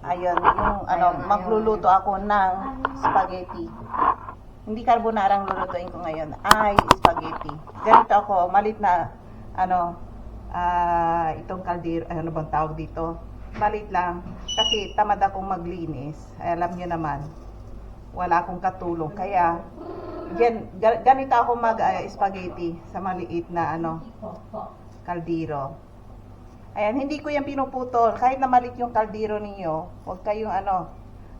Ayun, yung magluluto ako ng spaghetti. Hindi carbonara ang lulutuin ko ngayon, ay spaghetti. Ganito ako, malit na, itong kaldero, ano bang tawag dito? Malit lang, kasi tamad akong maglinis. Alam nyo naman, wala akong katulong. Kaya, ganito ako mag-spaghetti sa maliit na, kaldero. Ayan, hindi ko yan pinuputol. Kahit na malit yung kaldero ninyo, huwag kayong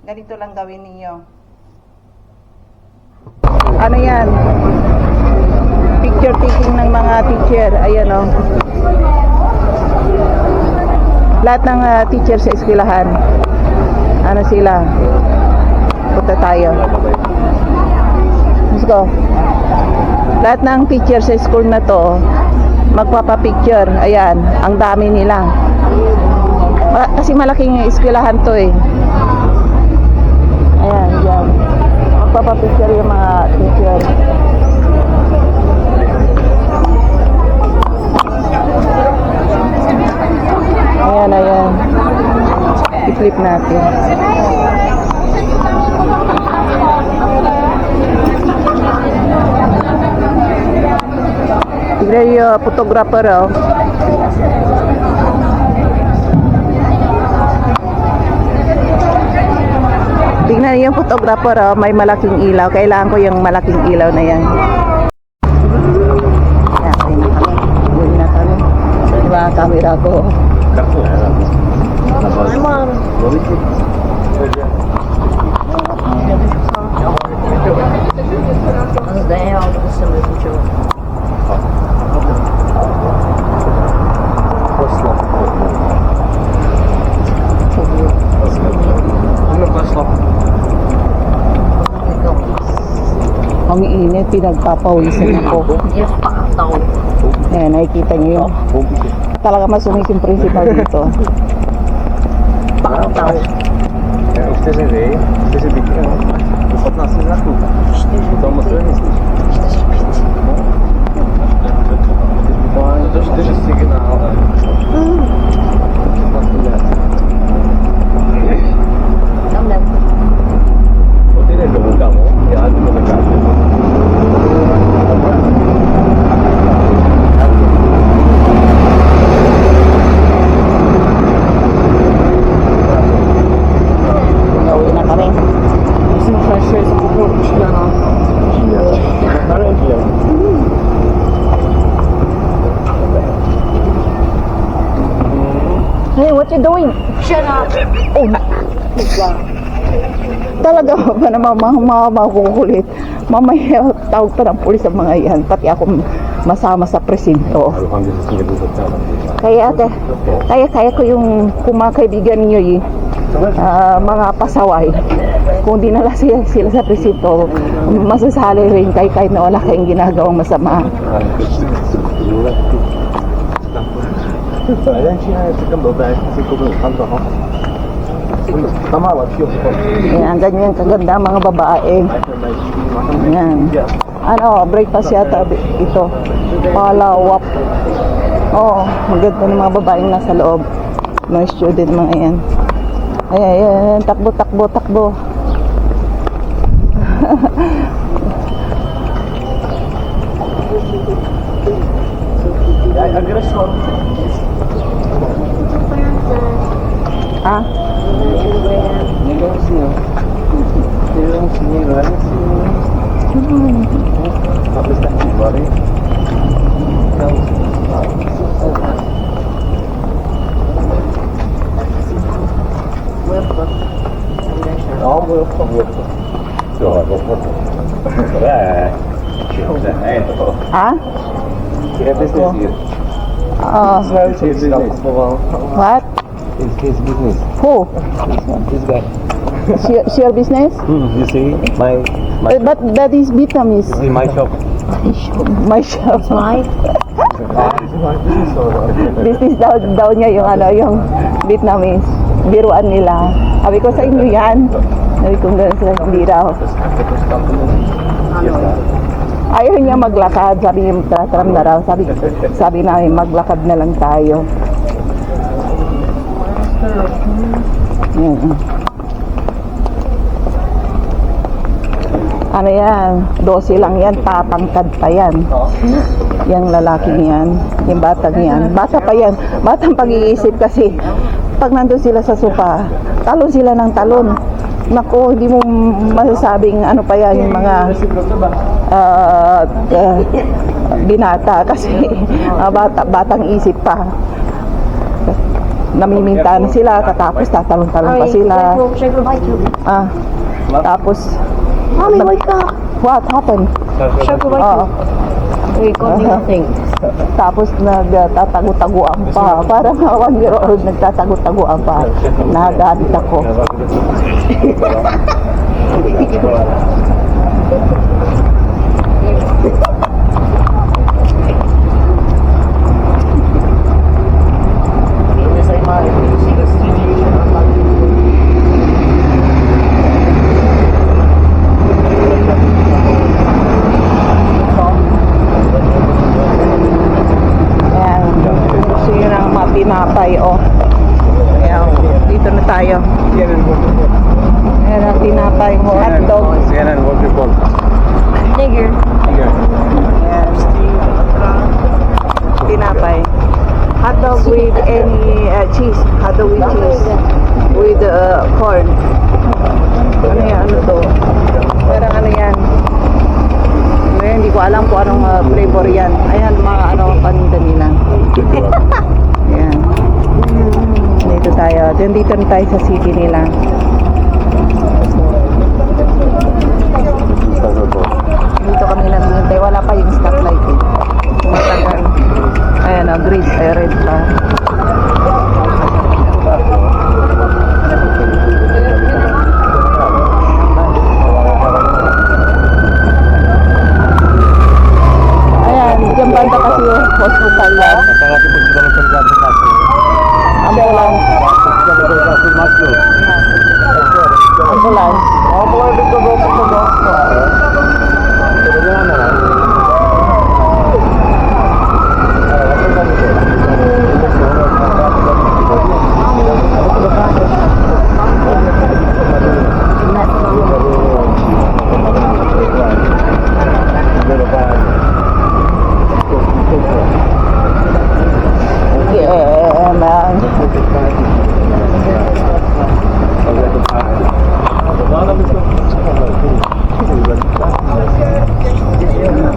ganito lang gawin ninyo. Ano yan? Picture taking ng mga teacher. Ayan o. Lahat ng teacher sa eskwelahan. Ano sila? Punta tayo. Let's go. Lahat ng teacher sa school na to, magpapapicture. Ayan, ang dami nila. Kasi malaking eskwelahan to eh. Ayan, dyan. Magpapapicture yung mga teacher. Ayan, ayan. I-flip natin. Tignan yung photographer oh. Tignan yung photographer oh, may malaking ilaw. Kailangan ko yung malaking ilaw na yan. Uwi na kami. Diba ang camera ko? Hi mom. Ano dahil ako gusto mo ito? Ang init, pinagpapawisan ako. Ayan, nakikita nyo yun. Talaga masungit yung principal dito. Pakataw. Usted se ve pequeño. Usted nace en la fruta. Estamos en esto. Entonces sigue nada. Tiene lo buscamos, ya no me cambia. Hey, what you doing? Shut up! Oh, talaga ba naman makukulit? Mamaya tawag pa ng pulis ang mga yan. Pati ako masama sa presinto. Kaya ko yung kumakaibigan niyo mga pasaway. Kung dinala sila sa presinto, masasali rin kahit na wala kayong ginagawang masama. Ayan, ganyan kaganda mga babae. Ayan. Breakfast yata ito. Palawap. Oo, maganda ng mga babaeng nasa loob. Mga student mga yan. Ayan, takbo. Agresor. Ah? Negocio. Habis tak keluar ni. Ah? What? It's his business. Who? This guy. Your business? You see, my But that is Vietnamese. you see my shop. My shop. This is my business. Business daw niya yung Vietnamese. Biruan nila. Sabi ko sa inyo yan. Sabi ko gano'n sila, hindi raw. Ayaw niya maglakad. Sabi niya magtatram na raw. Sabi namin maglakad na lang tayo. Yan. Ano yan? 12 lang yan, tatangkad pa yan. Yung lalaking yan, yung batang yan. Bata pa yan. Batang pag-iisip kasi pag nandun sila sa sopa, talon sila ng talon. Naku, hindi mo masasabing ano pa yan yung mga binata kasi batang isip pa. Namiminta na sila, katapos tatalon-talon pa sila. Tapos Mommy, wake up! what happened? Sugar, wake Oo. up! We got nothing. Tapos nagtatago-taguan pa. Parang 1 year old nagtatago-taguan pa. Nagalit ako. Ayan. Gusto nyo ng mga tinapay, oh. Ayan, dito na tayo. Ayan ang tinapay, hotdog. CNN, what do you call? Nigger. Here. Ayan. Tinapay. Hotdog with any cheese. Hotdog with cheese. With corn. Ano yan? Ano to? Parang ano yan? Ngayon, hindi ko alam kung anong flavor yan. Ayan, mga ano, paninda nila. Ayan. Dito tayo. Dito na tayo sa city nila. Dito kami naghihintay. Wala pa yung stoplight eh. Matagal. Ayan o, green, red pa. Ayan, dyan banda kasi yung hospital yan. Ambulance. Ambulance. Yeah, man.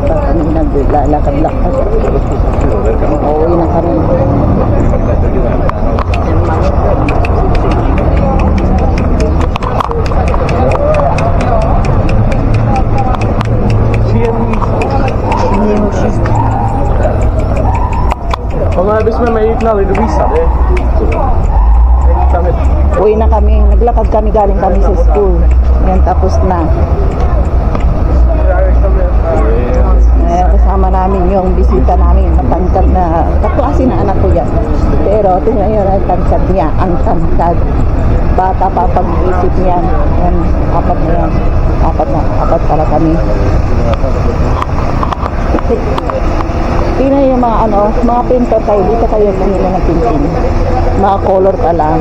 Kami naglalakad-lakad. Uuwi na kami. Hvis med mig när du visade. Uwi na kami. Naglakad kami, galing kami sa school. Yan, tapos na. Kasama namin yung bisita namin. Matangkad na, kaklase na anak ko yan. Pero tingnan nyo ang tangkad niya. Ang tangkad. Bata pa pag-isip niya. Yan, apat na yan. Apat pala kami. Tingnan yung mga ano, mga pintor tayo. Dito kayo pumila ng pintin. Mga color pala.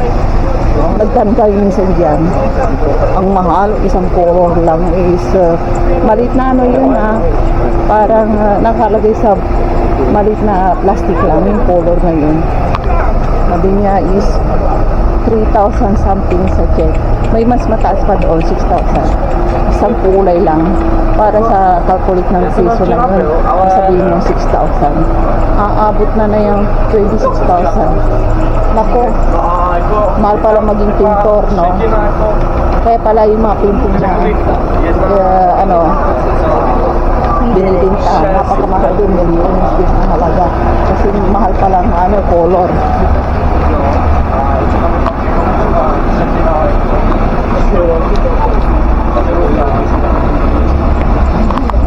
Nagtan kayo minsan dyan. Ang mahal, isang color lang is malit na ano yun parang nakalagay sa malit na plastic lang yung color na yun. Sabi niya is 3,000 something sa check. May mas mataas pa doon, 6,000. Isang kulay lang. Para sa calculate ng piso lang yun. Sabihin yung 6,000. Aabot na yung 26,000. Nako, mahal pala maging pintor, no? Kaya pala yung mga pintor na binibinta, napakamahal din yun yung halaga. Kasi mahal pala ang color.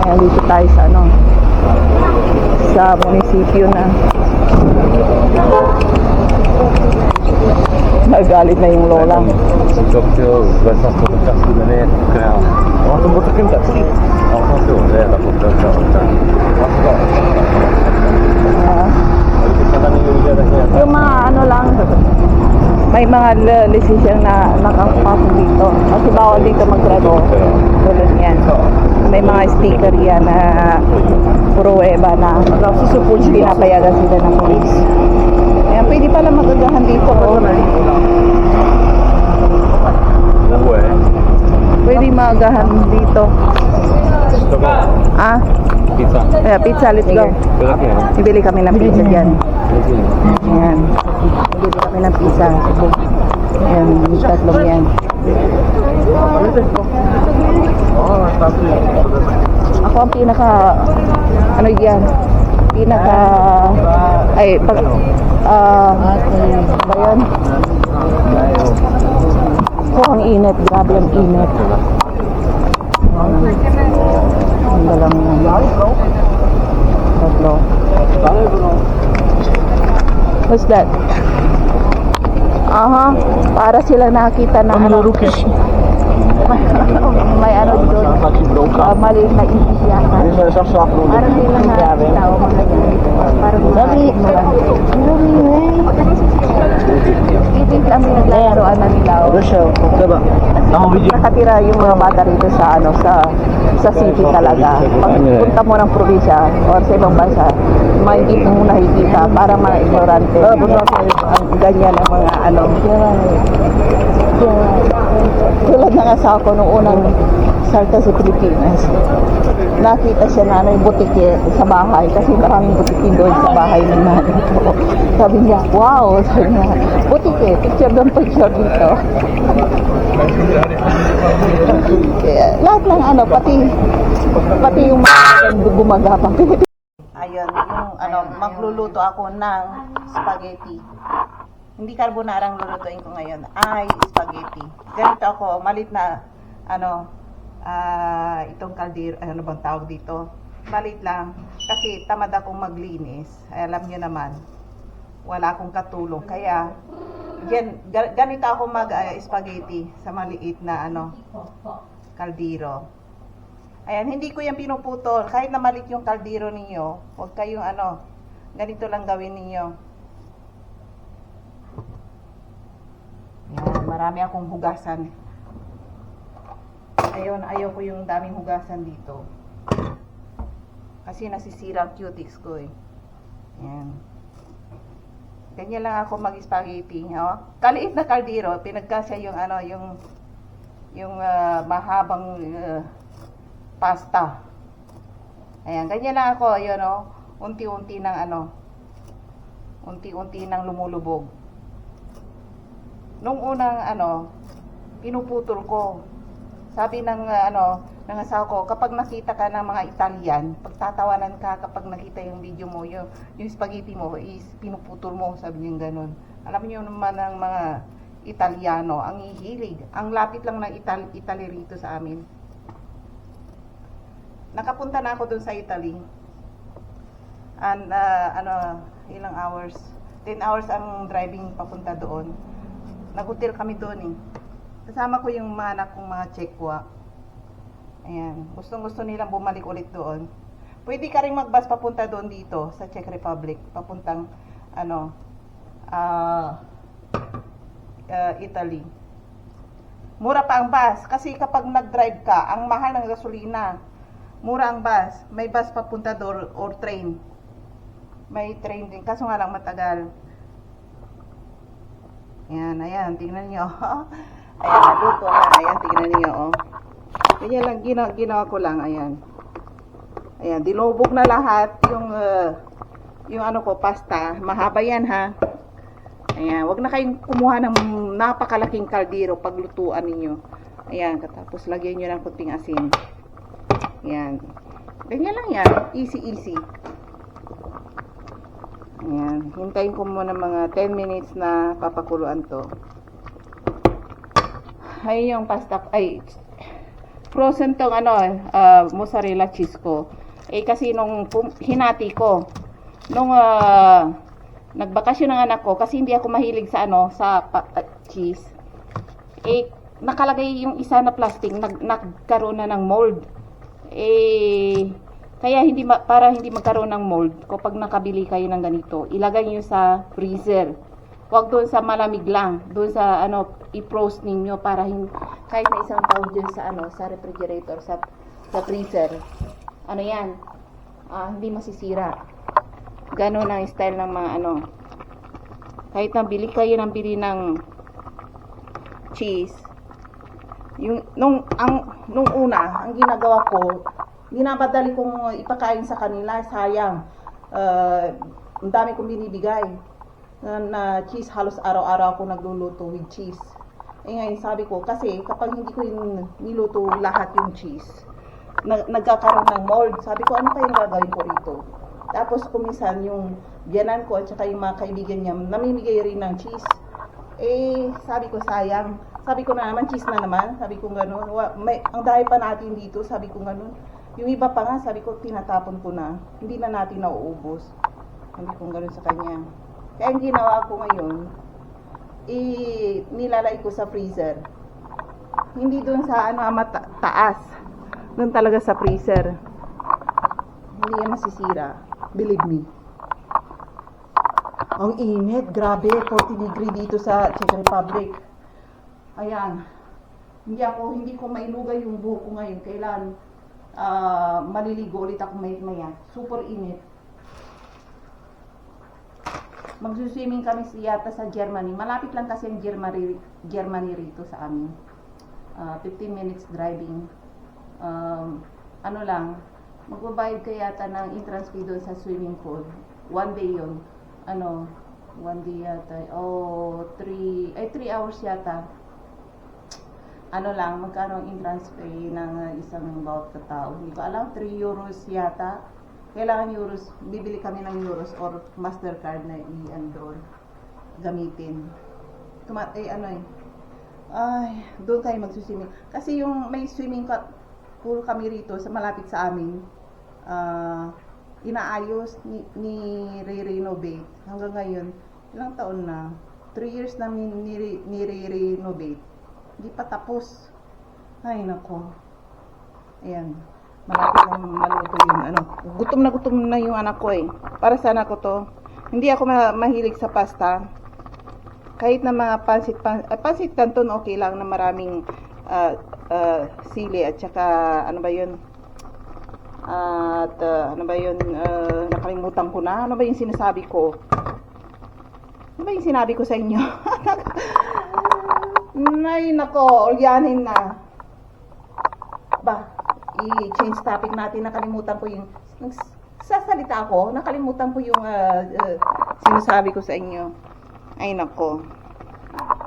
Ayan, dito tayo sa sa munisipyo na. Nagalit na yung lola. Yung mga ano lang, may mga lisensyang na nakapasok dito. Kasi bawal dito maggrado. Tulad yan. May mga sticker yan na pruweba na pinapayagan sila ng police. Ayan, pwede pala magagahan dito. Oh. Pwede magagahan dito. Ah? Pizza. Ayan, pizza, let's go. Bibili kami ng pizza dyan. Ayan. Bibili kami ng pizza. Ayan, yung tatlong yan. Ako ang pinaka, ano yan? Pinaka, ay, pag, ba yan? Ang init, grabe ang init. Ang dalang yan. Tatlo. What's that? Aha, para sila nakita na ano. May ano doon. Maliit na iisiyakan. Parang nila nakita o mga yan. Parang itik ang pinaglaruan na nila. Nakatira yung mga bata rito sa ano sa city talaga. Pag punta mo ng probinsya or sa ibang bansa, hindi mo nakikita para mga ignorante. Ang ganyan ang mga ano. Tulad ng asawa ko nung unang salta sa Pilipinas. Nakita siya na ano yung butike sa bahay kasi maraming butike doon sa bahay ng nanay ko. Sabi niya, wow! Sabi niya, butike, picture doon, picture dito. Lahat lang ano, pati yung mga gumagapang. Ayun, yung ano, magluluto ako ng spaghetti. Hindi carbonara ang lulutuin ko ngayon, ay spaghetti. Ganito ako, malit na, ano, itong kaldero, ano bang tawag dito? Malit lang, kasi tamad akong maglinis. Ay, alam nyo naman, wala akong katulong. Kaya, ganito ako mag-spaghetti sa maliit na, ano, kaldero. Ayan, hindi ko yan pinuputol. Kahit na malit yung kaldero ninyo, huwag kayong, ano, ganito lang gawin ninyo. Yan, marami akong hugasan. Ayaw ko yung daming hugasan dito. Kasi nasisira ang cuticles ko eh. Yan. Ganyan lang ako mag-spaghetti. Oh. Kaliit na kaldero, pinagkasya yung ano, yung mahabang pasta. Ayan, ganyan lang ako, yun oh. Unti-unti ng ano, unti-unti ng lumulubog. Nung unang ano, pinuputol ko. Sabi ng ng asawa ko, kapag nakita ka ng mga Italian, pagtatawanan ka kapag nakita yung video mo, yung spaghetti mo is pinuputol mo, sabi niya ganun. Alam niyo naman ng mga Italiano, ang hihilig. Ang lapit lang ng Italy rito sa amin. Nakapunta na ako dun sa Italy. And ilang hours? 10 hours ang driving papunta doon. Nag-hotel kami doon eh. Kasama ko yung mga anak kong mga Chekwa. Ayan. Gustong-gusto nilang bumalik ulit doon. Pwede ka rin mag-bus papunta doon dito sa Czech Republic. Papuntang Italy. Mura pa ang bus. Kasi kapag nag-drive ka, ang mahal ng gasolina. Mura ang bus. May bus papunta doon or train. May train din. Kaso nga lang matagal. Ayan, tingnan niyo. Ayan, naluto na. Ayan, tingnan niyo, oh. Ganyan lang, ginawa ko lang, ayan. Ayan, dinubog na lahat yung ano ko, pasta. Mahaba yan, ha. Ayan, wag na kayong kumuha ng napakalaking kaldero paglutuan ninyo. Ayan, katapos lagyan nyo ng kunting asin. Ayan. Ganyan lang yan. Easy. Ayan, hintayin ko muna mga 10 minutes na papakuluan to. Ay, yung pasta, ay, frozen tong mozzarella cheese ko. Eh, kasi nung hinati ko, nung nagbakasyon ng anak ko, kasi hindi ako mahilig sa cheese. Eh, nakalagay yung isa na plastic, nagkaroon na ng mold. Eh, kaya para hindi magkaroon ng mold, kapag nakabili kayo ng ganito, ilagay nyo sa freezer. Huwag doon sa malamig lang. Doon sa ano, i-frost ninyo para kahit na isang taon dyan sa ano, sa refrigerator, sa freezer. Ano yan? Hindi masisira. Ganon ang style ng mga ano. Kahit nabili kayo ng cheese, nung una, ang ginagawa ko, minamadali kong ipakain sa kanila, sayang. Ang dami kong binibigay na cheese, halos araw-araw ako nagluluto with cheese. Ngayon sabi ko, kasi kapag hindi ko niluto lahat yung cheese, nagkakaroon ng mold. Sabi ko, ano kayong gagawin ko rito? Tapos kuminsan yung biyanan ko at saka yung mga kaibigan niya, namimigay rin ng cheese. Sabi ko, sayang. Sabi ko na naman, cheese na naman. Sabi ko gano'n. Ang dahil pa natin dito, sabi ko gano'n. Yung iba pa nga, sabi ko, tinatapon ko na. Hindi na natin nauubos. Sabi ko gano'n sa kanya. Kaya ang ginawa ko ngayon, nilalay ko sa freezer. Hindi doon sa taas. Doon talaga sa freezer. Hindi yan masisira. Believe me. Ang init, grabe, 40 degree dito sa Czech Republic. Ayan. Hindi ko mailugay yung buhok ko ngayon. Kailan maliligo ulit ako maya. Super init. Magsuswimming kami yata sa Germany. Malapit lang kasi ang Germany rito sa amin. 15 minutes driving. Magbabayad ka yata ng entrance fee doon sa swimming pool. One day yun. 1 day yata. 3 hours yata. Magkano ang entrance fee ng isang bawat katao? Hindi ko alam, 3 euros yata. Kailangan euros, bibili kami ng euros or Mastercard na doon gamitin. Doon tayo magsuswimming. Kasi yung may swimming pool kami rito sa malapit sa amin, inaayos, ni-renovate. Hanggang ngayon, ilang taon na? 3 years na ni-renovate. Hindi pa tapos. Ay, nako. Ayan. Malapit lang maluto yung Gutom na yung anak ko Para sa anak ko to. Hindi ako mahilig sa pasta. Kahit na mga pansit canton, okay lang na maraming sili at saka nakalimutan ko na. Ano ba yung sinasabi ko? Ano ba yung sinabi ko sa inyo? Ay, nako, ulyanin na. I-change topic natin. Nakalimutan ko yung sasalita ako. Nakalimutan ko yung sinasabi ko sa inyo. Ay, nako.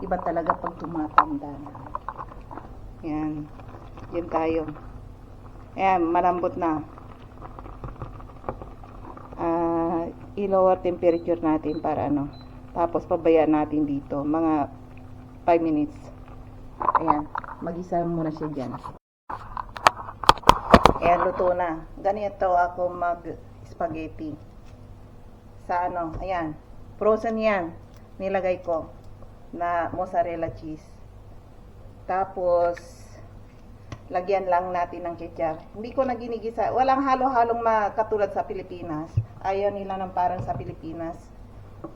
Iba talaga pag tumatanda na. Yan. Yan tayo. Ayan, malambot na. I-lower temperature natin para Tapos pabayaan natin dito. Mga 5 minutes. Ayan. Mag-isa muna siya dyan. Ayan, luto na. Ganito ako mag-spaghetti. Sa ayan. Frozen yan. Nilagay ko na mozzarella cheese. Tapos, lagyan lang natin ng ketchup. Hindi ko na ginigisa. Walang halo-halong katulad sa Pilipinas. Ayaw nila ng parang sa Pilipinas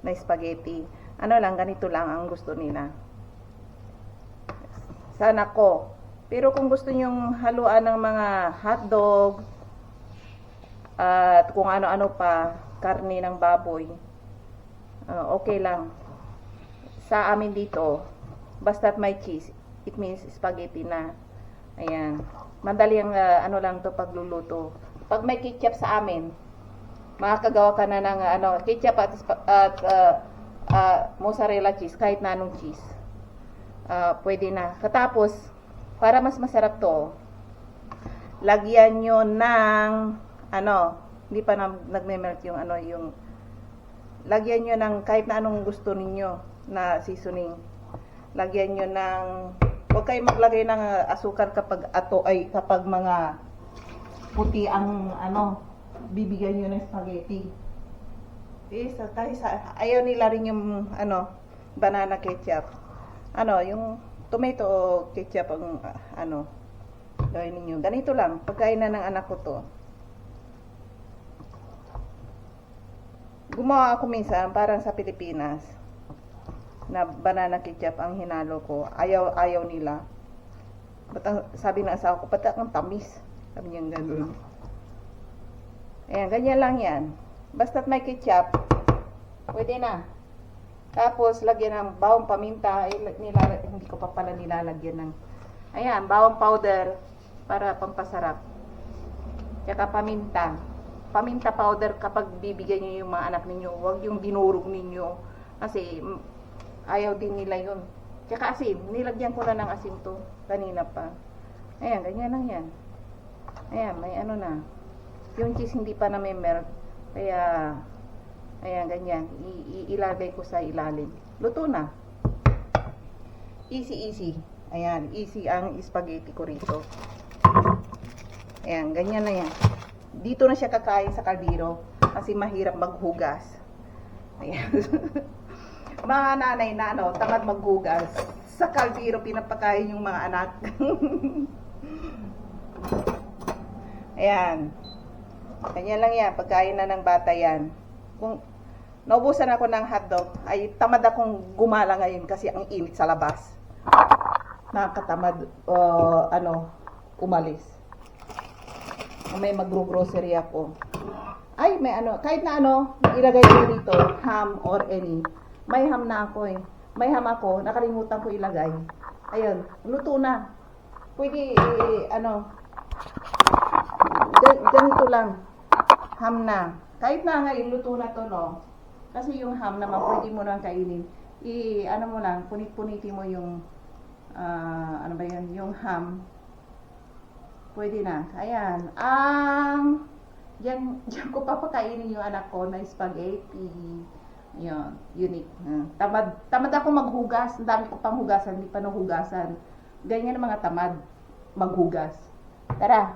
na spaghetti. Ganito lang ang gusto nila. Sana ko. Pero kung gusto nyong haluan ng mga hotdog at kung ano-ano pa, karne ng baboy, okay lang. Sa amin dito, basta't may cheese, it means spaghetti na. Ayan. Madali ang lang to pagluluto. Pag may ketchup sa amin, makakagawa ka na ng ketchup at mozzarella cheese, kahit na anong cheese. Pwede na. Katapos, para mas masarap to, lagyan nyo ng hindi pa nagme-melt yung lagyan nyo ng kahit na anong gusto ninyo na seasoning. Lagyan nyo ng, huwag kayo maglagay ng asukar kapag kapag mga puti ang bibigyan nyo ng spaghetti. Ayaw nila rin yung banana ketchup. Yung tomato ketchup ang gawin ninyo. Ganito lang, pagkain na ng anak ko to. Gumawa ako minsan parang sa Pilipinas. na banana ketchup ang hinalo ko. Ayaw nila. Sabi ng asawa ko, pati ang tamis. Sabi niya gano'n. Ayan, ganyan lang yan. Basta't may ketchup, pwede na. Tapos, lagyan ng bawang paminta. Hindi ko pa pala nilalagyan ng, ayan, bawang powder para pampasarap. Tsaka paminta. Paminta powder kapag bibigyan nyo yung mga anak ninyo. Huwag yung dinurog ninyo. Kasi, ayaw din nila yun. Tsaka asin. Nilagyan ko na ng asin to. Kanina pa. Ayan, ganyan lang yan. Ayan, may ano na. Yung cheese hindi pa na may melt. Kaya, ayan, ganyan. Ilagay ko sa ilalim. Luto na. Easy. Ayan, easy ang spaghetti ko rito. Ayan, ganyan na yan. Dito na siya kakain sa kaldero. Kasi mahirap maghugas. Ayan. Mga nanay na ano, tamad maghugas. Sa kaldero pinapakain yung mga anak. Ayan. Ganyan lang yan. Pagkain na ng bata yan. Kung naubusan ako ng hotdog, ay tamad akong gumala ngayon kasi ang init sa labas. Nakakatamad umalis. May magro-grocery ako. Ay, may ano, kahit na ano, ilagay ko dito, ham or any. May ham na ako eh. May ham ako, nakalimutan ko ilagay. Ayun, luto na. Pwede, ganito lang. Ham na. Kahit na ngayon, luto na to, no? Kasi yung ham naman, pwede mo nang kainin. Mo lang, punit-punitin mo yung, yung ham. Pwede na. Ayan. Diyan ko papakainin yung anak ko na spaghetti. Yun. Unique. Tamad ako maghugas. Ang dami ko pang hugasan. Hindi pa nahugasan. Ganyan ang mga tamad maghugas. Tara.